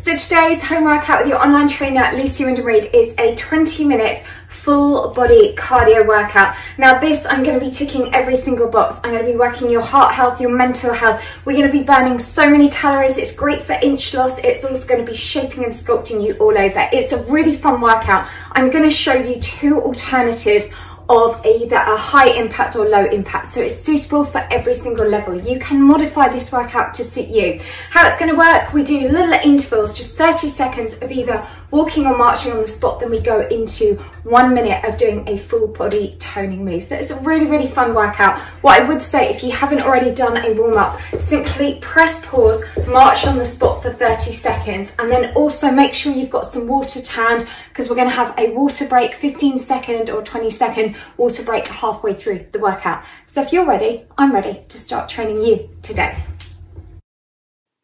So today's home workout with your online trainer, Wyndham-Read, is a 20-minute full body cardio workout. Now this, I'm going to be ticking every single box. I'm going to be working your heart health, your mental health. We're going to be burning so many calories. It's great for inch loss. It's also going to be shaping and sculpting you all over. It's a really fun workout. I'm going to show you two alternatives of either a high impact or low impact, so it's suitable for every single level. You can modify this workout to suit you. How it's going to work, we do little intervals, just 30 seconds of either walking or marching on the spot, then we go into 1 minute of doing a full body toning move. So it's a really fun workout. What I would say, if you haven't already done a warm-up, simply press pause, march on the spot for 30 seconds, and then also make sure you've got some water to hand, because we're going to have a water break, 15-second or 20-second water break halfway through the workout. So if you're ready, I'm ready to start training you today.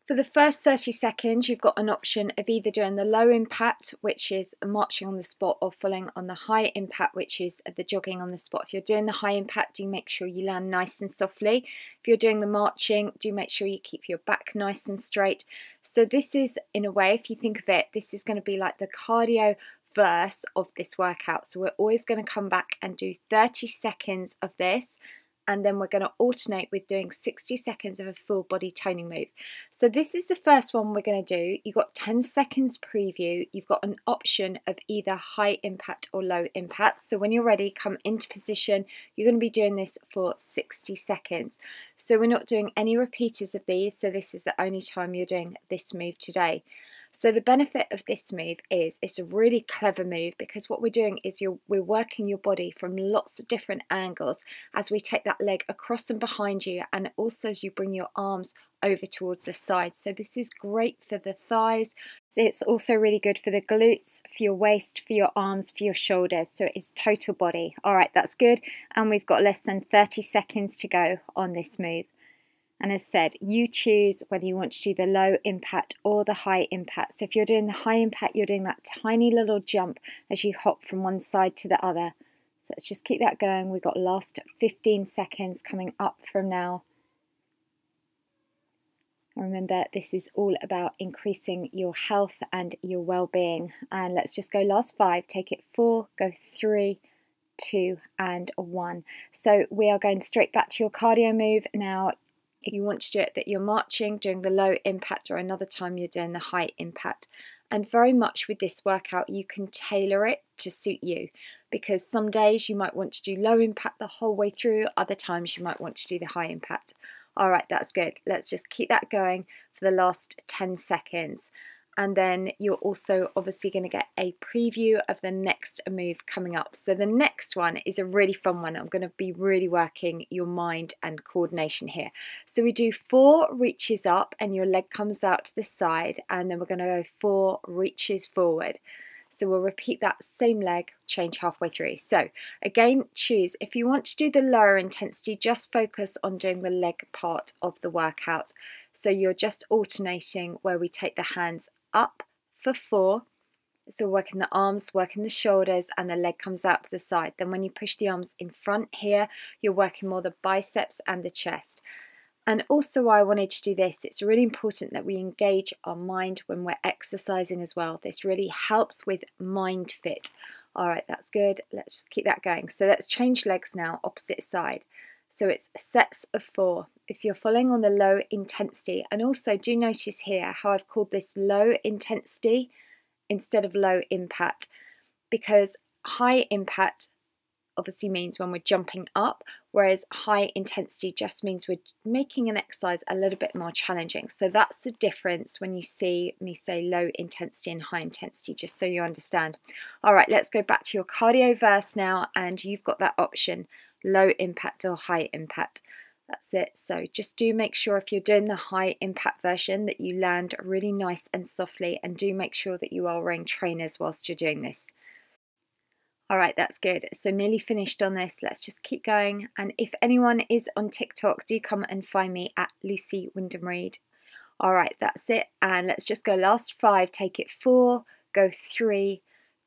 For the first 30 seconds, you've got an option of either doing the low impact, which is marching on the spot, or following on the high impact, which is the jogging on the spot. If you're doing the high impact, do make sure you land nice and softly. If you're doing the marching, do make sure you keep your back nice and straight. So this is, in a way, if you think of it, this is going to be like the cardio verse of this workout. So we're always going to come back and do 30 seconds of this, and then we're going to alternate with doing 60 seconds of a full body toning move. So this is the first one we're going to do. You've got 10 seconds preview. You've got an option of either high impact or low impact. So when you're ready, come into position. You're going to be doing this for 60 seconds. So we're not doing any repeaters of these, so this is the only time you're doing this move today. So the benefit of this move is it's a really clever move, because what we're doing is we're working your body from lots of different angles as we take that leg across and behind you, and also as you bring your arms over towards the side. So this is great for the thighs. It's also really good for the glutes, for your waist, for your arms, for your shoulders. So it is total body. All right, that's good. And we've got less than 30 seconds to go on this move. And as said, you choose whether you want to do the low impact or the high impact. So if you're doing the high impact, you're doing that tiny little jump as you hop from one side to the other. So let's just keep that going. We've got last 15 seconds coming up from now. Remember, this is all about increasing your health and your well-being. And let's just go last 5, take it 4, go 3, 2 and 1. So we are going straight back to your cardio move now. If you want to do it that you're marching, doing the low impact, or another time you're doing the high impact. And very much with this workout, you can tailor it to suit you, because some days you might want to do low impact the whole way through, other times you might want to do the high impact. All right, that's good. Let's just keep that going for the last 10 seconds. And then you're also obviously going to get a preview of the next move coming up. So the next one is a really fun one. I'm going to be really working your mind and coordination here. So we do 4 reaches up and your leg comes out to the side, and then we're going to go 4 reaches forward. So we'll repeat that same leg, change halfway through. So again, choose. If you want to do the lower intensity, just focus on doing the leg part of the workout. So you're just alternating where we take the hands up for 4. So working the arms, working the shoulders, and the leg comes out to the side. Then when you push the arms in front here, you're working more the biceps and the chest. And also why I wanted to do this, it's really important that we engage our mind when we're exercising as well. This really helps with mind fit. All right, that's good. Let's just keep that going. So let's change legs now, opposite side. So it's sets of 4. If you're following on the low intensity, and also do notice here how I've called this low intensity instead of low impact, because high impact obviously means when we're jumping up, whereas high intensity just means we're making an exercise a little bit more challenging. So that's the difference when you see me say low intensity and high intensity, just so you understand. All right, let's go back to your cardio verse now, and you've got that option, low impact or high impact. That's it. So just do make sure if you're doing the high impact version that you land really nice and softly, and do make sure that you are wearing trainers whilst you're doing this. All right, that's good. So nearly finished on this. Let's just keep going. And if anyone is on TikTok, do come and find me at Lucy Wyndham-Read. All right, that's it. And let's just go last 5, take it 4, go 3,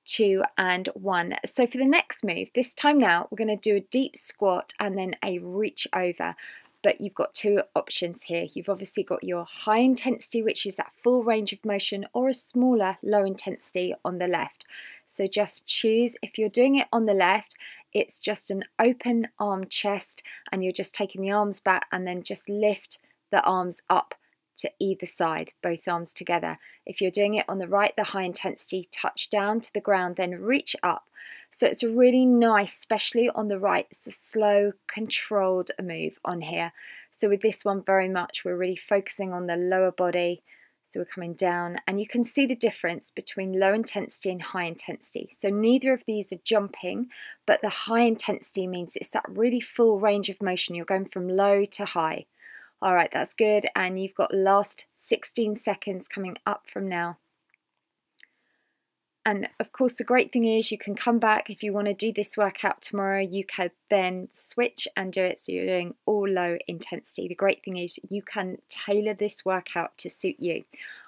2 and 1. So for the next move, this time now, we're going to do a deep squat and then a reach over. but you've got two options here. You've obviously got your high intensity, which is that full range of motion, or a smaller low intensity on the left. So just choose. If you're doing it on the left, it's just an open arm chest, and you're just taking the arms back and then just lift the arms up to either side, both arms together. If you're doing it on the right, the high intensity, touch down to the ground, then reach up. So it's a really nice, especially on the right, it's a slow, controlled move on here. So with this one, very much, we're really focusing on the lower body. So we're coming down, and you can see the difference between low intensity and high intensity. So neither of these are jumping, but the high intensity means it's that really full range of motion. You're going from low to high. All right, that's good. And you've got last 16 seconds coming up from now. And of course, the great thing is you can come back if you want to do this workout tomorrow. You can then switch and do it so you're doing all low intensity. The great thing is you can tailor this workout to suit you.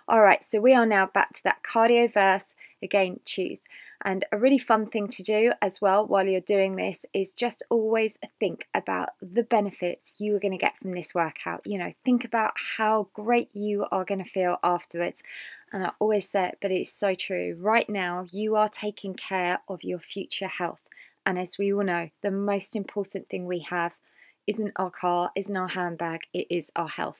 All right, so we are now back to that cardio verse. Again, choose. And a really fun thing to do as well while you're doing this is just always think about the benefits you are going to get from this workout. You know, think about how great you are going to feel afterwards. And I always say it, but it's so true. Right now, you are taking care of your future health. And as we all know, the most important thing we have isn't our car, isn't our handbag, it is our health.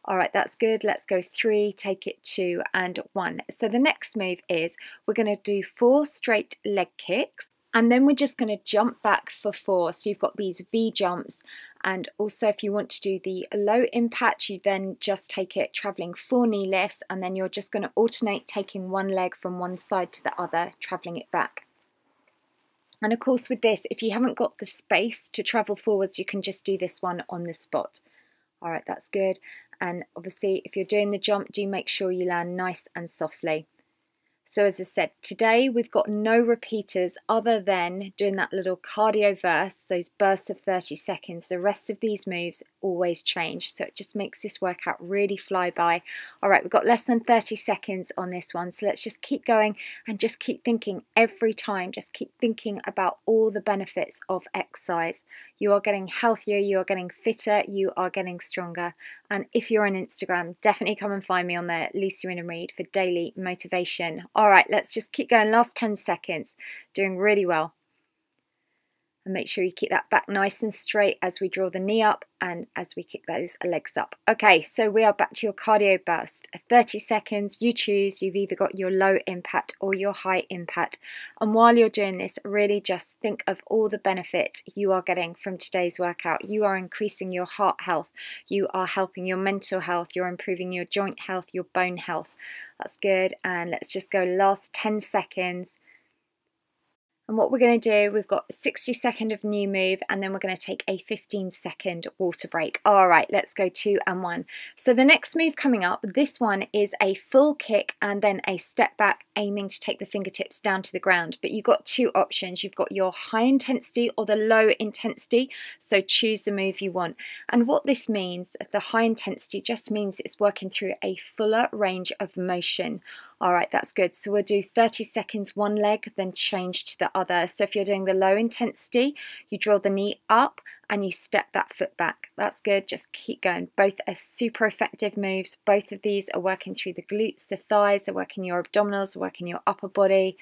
All right, that's good. Let's go 3, take it 2 and 1. So the next move is we're going to do 4 straight leg kicks, and then we're just going to jump back for 4. So you've got these V jumps, and also if you want to do the low impact, you then just take it traveling 4 knee lifts, and then you're just going to alternate taking one leg from one side to the other, traveling it back. And of course with this, if you haven't got the space to travel forwards, you can just do this one on the spot. All right, that's good. And obviously, if you're doing the jump, do make sure you land nice and softly. So as I said, today we've got no repeaters other than doing that little cardio verse, those bursts of 30 seconds. The rest of these moves always change. So it just makes this workout really fly by. All right, we've got less than 30 seconds on this one. So let's just keep going and just keep thinking every time. Just keep thinking about all the benefits of exercise. You are getting healthier, you are getting fitter, you are getting stronger. And if you're on Instagram, definitely come and find me on there, Wyndham-Read, for daily motivation. All right, let's just keep going. Last 10 seconds. Doing really well. And make sure you keep that back nice and straight as we draw the knee up and as we kick those legs up. Okay, so we are back to your cardio burst. 30 seconds, you choose. You've either got your low impact or your high impact. And while you're doing this, really just think of all the benefits you are getting from today's workout. You are increasing your heart health. You are helping your mental health. You're improving your joint health, your bone health. That's good. And let's just go last 10 seconds. And what we're going to do, we've got 60 seconds of new move, and then we're going to take a 15-second water break. All right, let's go 2 and 1. So the next move coming up, this one is a full kick and then a step back, aiming to take the fingertips down to the ground. But you've got 2 options. You've got your high intensity or the low intensity. So choose the move you want. And what this means, the high intensity just means it's working through a fuller range of motion. All right, that's good. So we'll do 30 seconds one leg, then change to the other. So if you're doing the low intensity, you draw the knee up and you step that foot back. That's good. Just keep going. Both are super effective moves. Both of these are working through the glutes, the thighs, they're working your abdominals, working your upper body.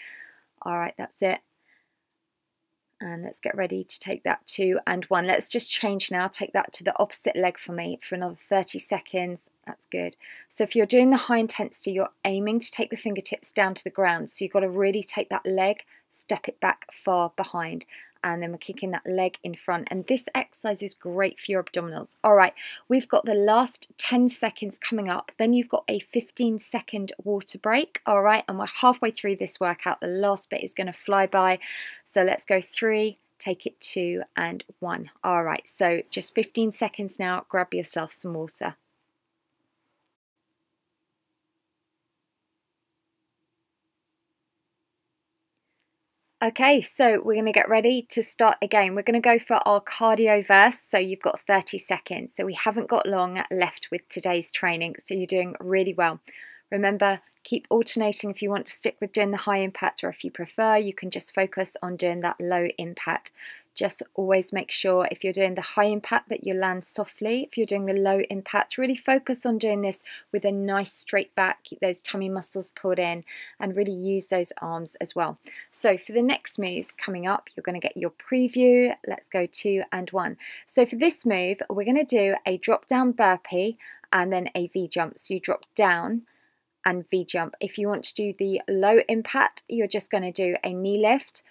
All right, that's it. And let's get ready to take that 2 and 1. Let's just change now. Take that to the opposite leg for me for another 30 seconds. That's good. So if you're doing the high intensity, you're aiming to take the fingertips down to the ground. So you've got to really take that leg, step it back far behind. And then we're kicking that leg in front. And this exercise is great for your abdominals. All right, we've got the last 10 seconds coming up. Then you've got a 15-second water break. All right, and we're halfway through this workout. The last bit is going to fly by. So let's go 3, take it 2 and 1. All right, so just 15 seconds now. Grab yourself some water. Okay, so we're going to get ready to start again. We're going to go for our cardio verse. So you've got 30 seconds. So we haven't got long left with today's training. So you're doing really well. Remember, keep alternating if you want to stick with doing the high impact, or if you prefer, you can just focus on doing that low impact. Just always make sure if you're doing the high impact that you land softly. If you're doing the low impact, really focus on doing this with a nice straight back, keep those tummy muscles pulled in, and really use those arms as well. So for the next move coming up, you're going to get your preview. Let's go 2 and 1. So for this move, we're going to do a drop down burpee and then a V jump. So you drop down and V jump. If you want to do the low impact, you're just going to do a knee lift,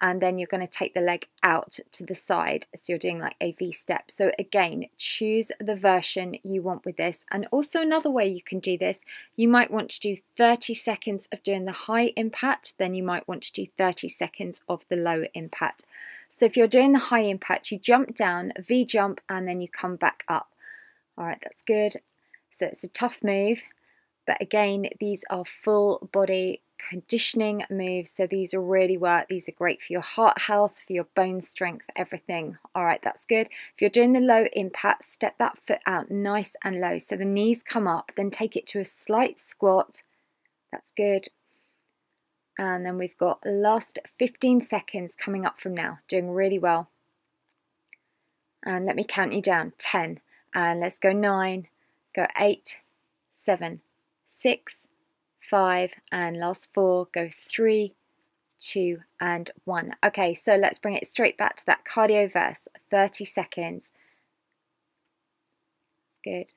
and then you're going to take the leg out to the side, so you're doing like a V step. So again, choose the version you want with this. And also another way you can do this, you might want to do 30 seconds of doing the high impact, then you might want to do 30 seconds of the low impact. So if you're doing the high impact, you jump down, V jump, and then you come back up. All right, that's good. So it's a tough move, but again, these are full body conditioning moves, so these will really work. These are great for your heart health, for your bone strength, everything. All right, that's good. If you're doing the low impact, step that foot out nice and low so the knees come up, then take it to a slight squat. That's good. And then we've got last 15 seconds coming up from now, doing really well. And let me count you down. 10, and let's go 9, go 8, 7, 6, 5, and last 4, go 3, 2 and 1. Okay, so let's bring it straight back to that cardio verse, 30 seconds. That's good.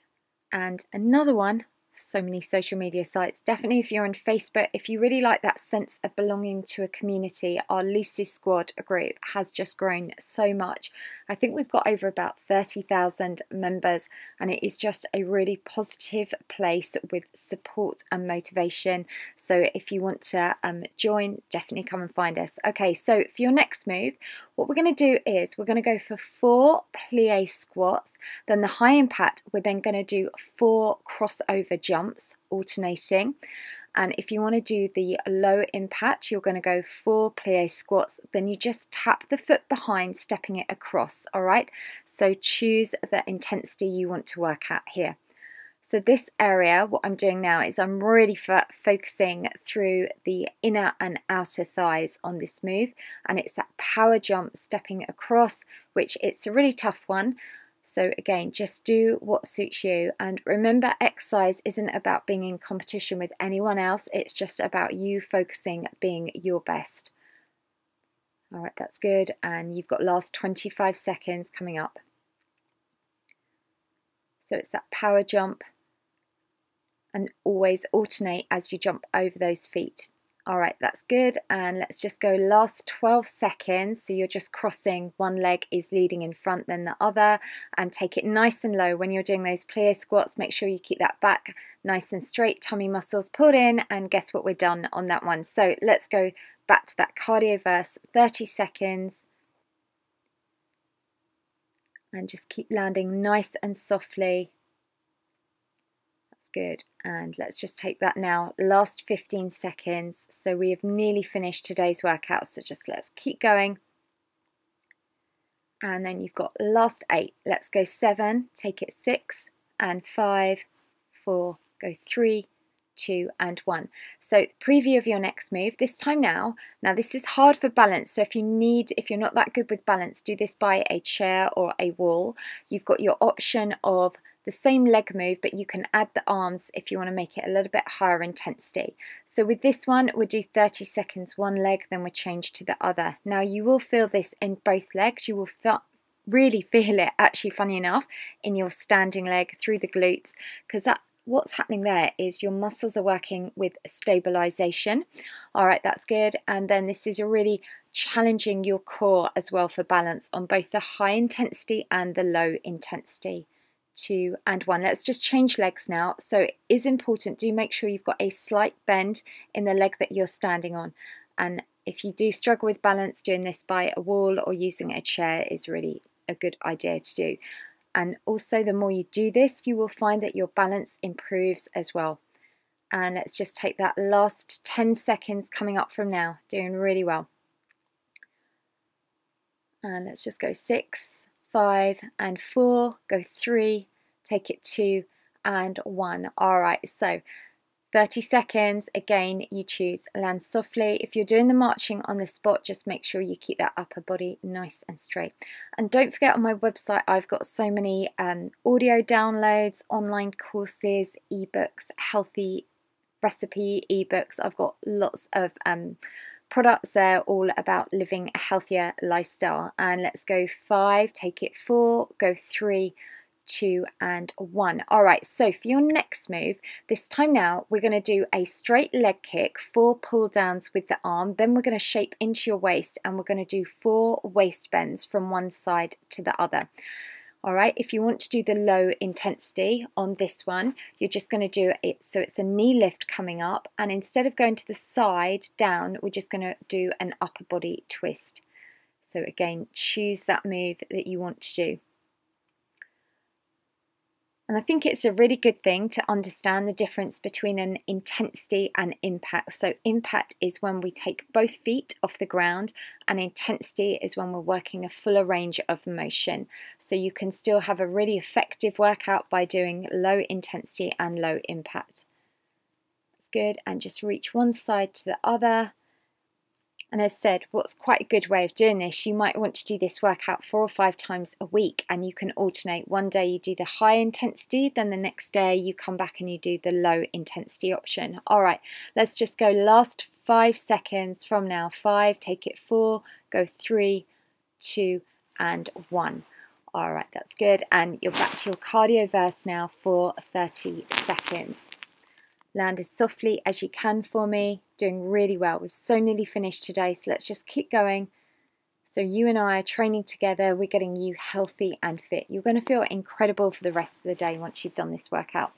And another one. So many social media sites. Definitely if you're on Facebook, if you really like that sense of belonging to a community, our Lucy's Squad group has just grown so much. I think we've got over about 30,000 members, and it is just a really positive place with support and motivation. So if you want to join, definitely come and find us. Okay, so for your next move, what we're going to do is we're going to go for 4 plie squats, then the high impact, we're then going to do 4 crossover jumps alternating. And if you want to do the low impact, you're going to go 4 plie squats, then you just tap the foot behind, stepping it across. All right, so choose the intensity you want to work at here. So this area, what I'm doing now is I'm really focusing through the inner and outer thighs on this move, and it's that power jump stepping across, which it's a really tough one. So again, just do what suits you, and remember, exercise isn't about being in competition with anyone else, it's just about you focusing being your best. All right, that's good, and you've got last 25 seconds coming up. So it's that power jump, and always alternate as you jump over those feet. All right, that's good. And let's just go last 12 seconds. So you're just crossing, one leg is leading in front, then the other, and take it nice and low. When you're doing those plie squats, make sure you keep that back nice and straight, tummy muscles pulled in, and guess what, we're done on that one. So let's go back to that cardio verse, 30 seconds. And just keep landing nice and softly. Good. And let's just take that now, last 15 seconds. So we have nearly finished today's workout, so just let's keep going. And then you've got last 8. Let's go 7, take it 6 and 5, 4, go 3, 2 and 1. So preview of your next move this time now this is hard for balance, so if you're not that good with balance, do this by a chair or a wall. You've got your option of the same leg move, but you can add the arms if you want to make it a little bit higher intensity. So with this one, we'll do 30 seconds one leg, then we'll change to the other. Now you will feel this in both legs. You will really feel it, actually, funny enough, in your standing leg through the glutes, because what's happening there is your muscles are working with stabilization. All right, that's good. And then this is really challenging your core as well for balance on both the high intensity and the low intensity. 2 and 1. Let's just change legs now. So it is important, do make sure you've got a slight bend in the leg that you're standing on. And if you do struggle with balance, doing this by a wall or using a chair is really a good idea to do. And also, the more you do this, you will find that your balance improves as well. And let's just take that last 10 seconds coming up from now, doing really well. And let's just go 6, 5 and 4, go 3, take it 2 and 1. All right, so 30 seconds, again, you choose land softly. If you're doing the marching on the spot, just make sure you keep that upper body nice and straight. And don't forget, on my website, I've got so many audio downloads, online courses, ebooks, healthy recipe ebooks. I've got lots of products there all about living a healthier lifestyle. And let's go 5, take it 4, go 3, 2 and 1. All right, so for your next move, this time now we're going to do a straight leg kick, 4 pull downs with the arm, then we're going to shape into your waist and we're going to do 4 waist bends from one side to the other. All right, if you want to do the low intensity on this one, you're just going to do it so it's a knee lift coming up, and instead of going to the side down, we're just going to do an upper body twist. So again, choose that move that you want to do. And I think it's a really good thing to understand the difference between an intensity and impact. So impact is when we take both feet off the ground, and intensity is when we're working a fuller range of motion. So you can still have a really effective workout by doing low intensity and low impact. That's good. And just reach one side to the other. And as said, what's quite a good way of doing this, you might want to do this workout 4 or 5 times a week, and you can alternate. One day you do the high intensity, then the next day you come back and you do the low intensity option. All right, let's just go last 5 seconds from now. 5, take it 4, go 3, 2 and 1. All right, that's good. And you're back to your cardio verse now for 30 seconds. Land as softly as you can for me. Doing really well. We've so nearly finished today, so let's just keep going. So you and I are training together. We're getting you healthy and fit. You're going to feel incredible for the rest of the day once you've done this workout.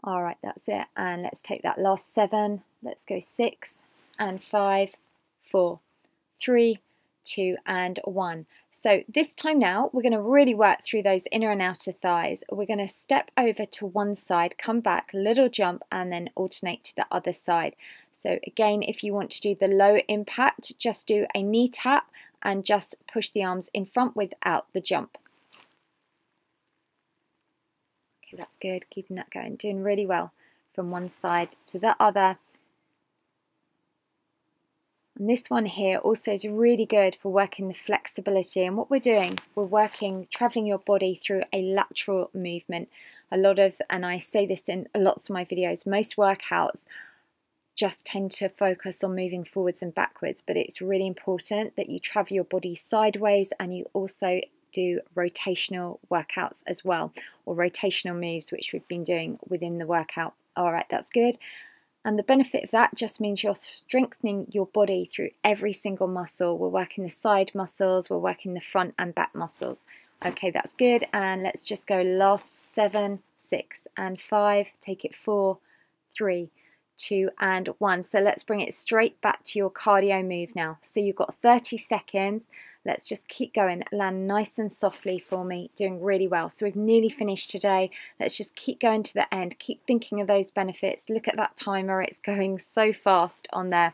All right, that's it. And let's take that last 7. Let's go 6 and 5, 4, 3, 2 and 1. So this time now we're going to really work through those inner and outer thighs. We're going to step over to one side, come back, little jump, and then alternate to the other side. So again, if you want to do the low impact, just do a knee tap and just push the arms in front without the jump. Okay, that's good. Keeping that going. Doing really well from one side to the other. And this one here also is really good for working the flexibility. And what we're doing, we're working, traveling your body through a lateral movement. A lot of, and I say this in lots of my videos, most workouts just tend to focus on moving forwards and backwards, but it's really important that you travel your body sideways, and you also do rotational workouts as well, or rotational moves, which we've been doing within the workout. All right, that's good. And the benefit of that just means you're strengthening your body through every single muscle. We're working the side muscles, we're working the front and back muscles. Okay, that's good. And let's just go last 7, 6 and 5. Take it 4, 3, 2 and 1. So let's bring it straight back to your cardio move now. So you've got 30 seconds. Let's just keep going. Land nice and softly for me. Doing really well. So we've nearly finished today. Let's just keep going to the end. Keep thinking of those benefits. Look at that timer. It's going so fast on there.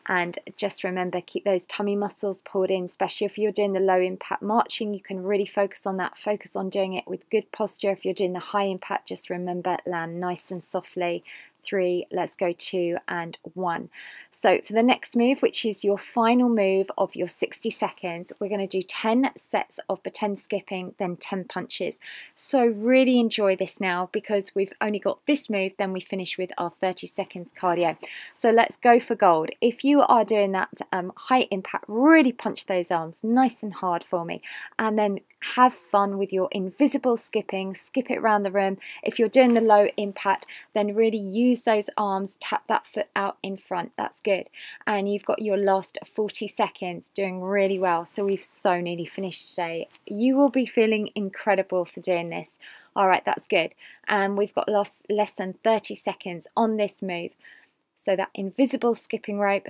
And just remember, keep those tummy muscles pulled in, especially if you're doing the low impact marching. You can really focus on that. Focus on doing it with good posture. If you're doing the high impact, just remember, land nice and softly. 3, let's go 2 and 1. So for the next move, which is your final move of your 60 seconds, we're going to do 10 sets of pretend skipping, then 10 punches. So really enjoy this now, because we've only got this move, then we finish with our 30 seconds cardio. So let's go for gold. If you are doing that high impact, really punch those arms nice and hard for me, and then have fun with your invisible skipping. Skip it around the room. If you're doing the low impact, then really use those arms, tap that foot out in front. That's good. And you've got your last 40 seconds. Doing really well. So we've so nearly finished today. You will be feeling incredible for doing this. All right, that's good. And we've got less than 30 seconds on this move. So that invisible skipping rope,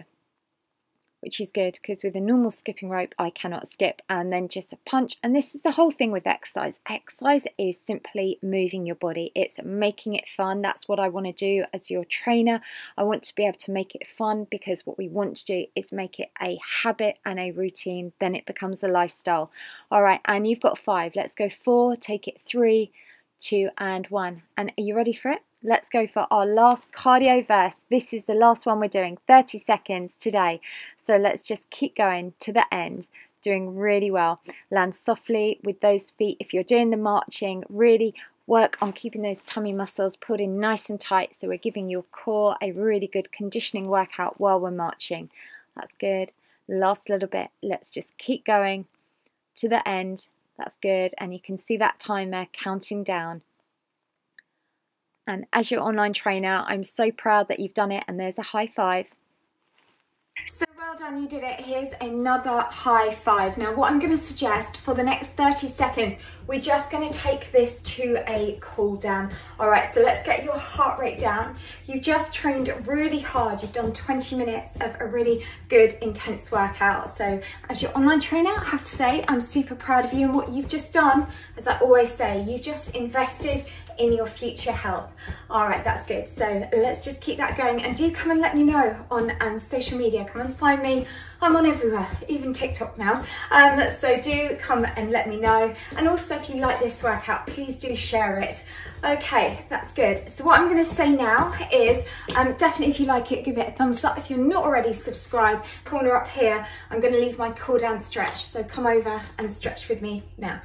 which is good, because with a normal skipping rope I cannot skip, and then just a punch. And this is the whole thing with exercise. Exercise is simply moving your body. It's making it fun. That's what I want to do as your trainer. I want to be able to make it fun, because what we want to do is make it a habit and a routine. Then it becomes a lifestyle. All right, and you've got 5. Let's go 4, take it 3, 2 and 1. And are you ready for it? Let's go for our last cardio verse. This is the last one we're doing, 30 seconds today. So let's just keep going to the end, doing really well. Land softly with those feet. If you're doing the marching, really work on keeping those tummy muscles pulled in nice and tight, so we're giving your core a really good conditioning workout while we're marching. That's good. Last little bit. Let's just keep going to the end. That's good. And you can see that timer counting down. And as your online trainer, I'm so proud that you've done it, and there's a high five. So well done, you did it. Here's another high five. Now what I'm going to suggest for the next 30 seconds, we're just going to take this to a cool down. All right, so let's get your heart rate down. You've just trained really hard. You've done 20 minutes of a really good, intense workout. So as your online trainer, I have to say, I'm super proud of you and what you've just done. As I always say, you just invested in your future health. All right, that's good. So let's just keep that going, and do come and let me know on social media. Come and find me. I'm on everywhere, even TikTok now. So do come and let me know. And also, if you like this workout, please do share it. Okay, that's good. So what I'm going to say now is definitely, if you like it, give it a thumbs up. If you're not already subscribed, corner up here, I'm going to leave my cool down stretch. So come over and stretch with me now.